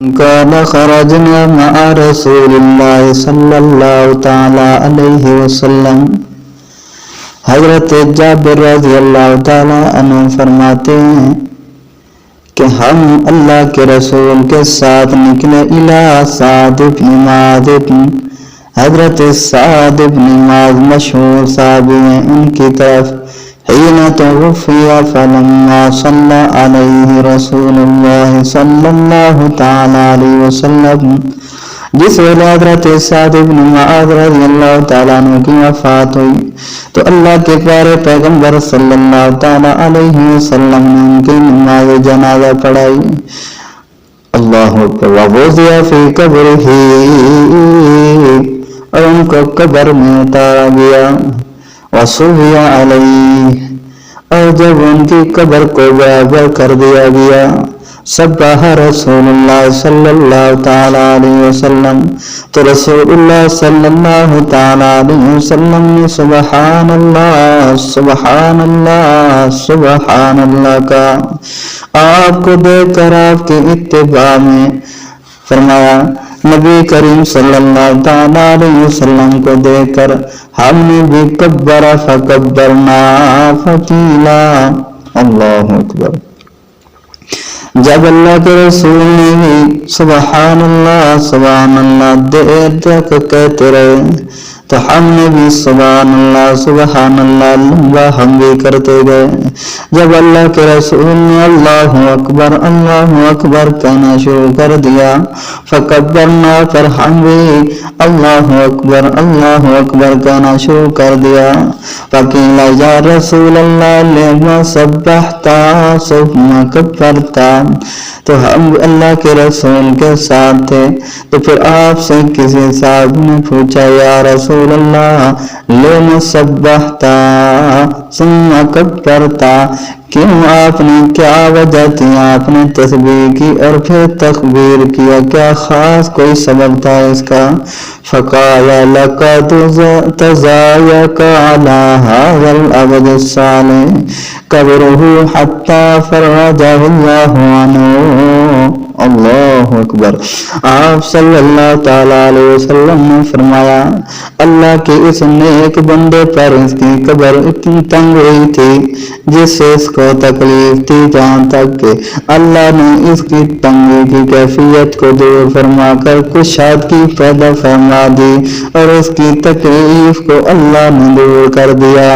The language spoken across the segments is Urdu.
قال خرجنا مع رسول اللہ صلی اللہ تعالی علیہ وسلم۔ حضرت جابر رضی اللہ تعالی عنہ فرماتے ہیں کہ ہم اللہ کے رسول کے ساتھ نکلے الی سعد بن معاذ۔ حضرت سعد بن معاذ مشہور صحابی ہیں، ان کی طرف حین توفی فلما صلی علیہ رسول اللہ صلی اللہ تعالی علیہ وسلم، جس ویلے حضرت سعد بن معاذ رضی اللہ تعالیٰ عنہ کی وفات ہوئی تو اللہ کے پیارے پیغمبر صلی اللہ تعالیٰ علیہ وسلم نے ان کی نماز جنازہ پڑھائی۔ اللہ اکبر۔ ووضع فی قبرہ، اور ان کو قبر میں اتارا گیا۔ وصلی علیہ، اور جب ان کی قبر کو برابر کر دیا گیا، سبح رسول اللہ صلی اللہ تعالی علیہ وسلم، تو رسول اللہ صلی اللہ تعالی علیہ وسلم نے سبحان اللہ سبحان اللہ سبحان اللہ کا آپ کو دیکھ کر آپ کے اتباع میں فرمایا۔ نبی کریم صلی اللہ تعالی علیہ وسلم کو دیکھ کر ہم نے بھی کبر فکبرنا فتیلا۔ اللہ اکبر۔ جب اللہ کے رسول نے بھی سبحان اللہ دیر تک کہتے رہے تو ہم نے بھی سبحان اللہ لمبا ہم بھی کرتے گئے۔ جب اللہ کے رسول نے اللہ اکبر کہنا شروع کر دیا، فکبرنا، پر ہم بھی اللہ اکبر کہنا شروع کر دیا۔ فقیل یا رسول اللہ لما سبحتا ثم کبرتا، تو ہم اللہ کے رسول کے ساتھ تھے تو پھر آپ سے کسی صاحب نے پوچھا یا رسول اللہ لما سبحتا ثم کبرتا، کیوں آپ نے، کیا وجہ تھی آپ نے تسبیح کی اور پھر تکبیر کیا، کیا خاص کوئی سبب تھا اس کا؟ فقال لقد تزايق على هذا العبد الصالح قبره حتى فرجه الله عنه۔ اللہ اکبر۔ آپ صلی اللہ تعالی علیہ وسلم نے فرمایا اللہ کے اس نیک بندے پر اس کی قبر اتنی تنگ ہوئی تھی جس سے اس کو تکلیف تھی، جہاں تک کہ اللہ نے اس کی تنگی کی کیفیت کو دور فرما کر کشادگی پیدا فرما دی اور اس کی تکلیف کو اللہ نے دور کر دیا۔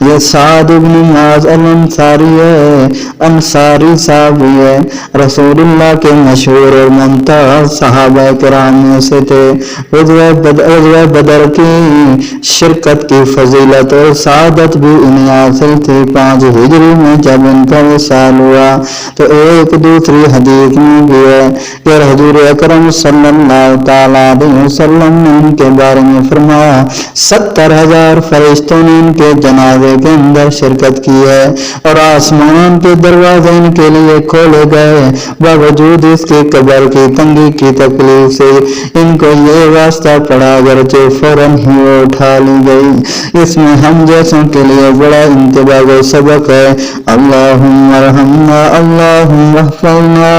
یہ سعد بن معاذ الانصاری ہے، انصاری صحابی ہے، رسول اللہ کے مشہور اور ممتاز صحابہ کرام میں سے تھے۔ غزوہ بدر کی شرکت کی فضیلت اور سعادت بھی انہیں حاصل تھی۔ 5 ہجری میں جب ان کا وصال ہوا تو ایک دوسری حدیث میں بھی ہے کہ حضور اکرم صلی اللہ تعالی علیہ وسلم نے ان کے بارے میں فرمایا 70,000 فرشتوں نے ان کے جنازے کے اندر شرکت کی ہے اور آسمان کے دروازے ان کے لیے کھولے گئے، باوجود اس کی قبر کی تنگی کی تکلیف سے ان کو یہ واسطہ پڑا گرچہ فوراً ہی وہ اٹھا لی گئی۔ اس میں ہم جیسوں کے لیے بڑا انتباہ و سبق ہے۔ اللہم ارحمنا، اللہم احفظنا۔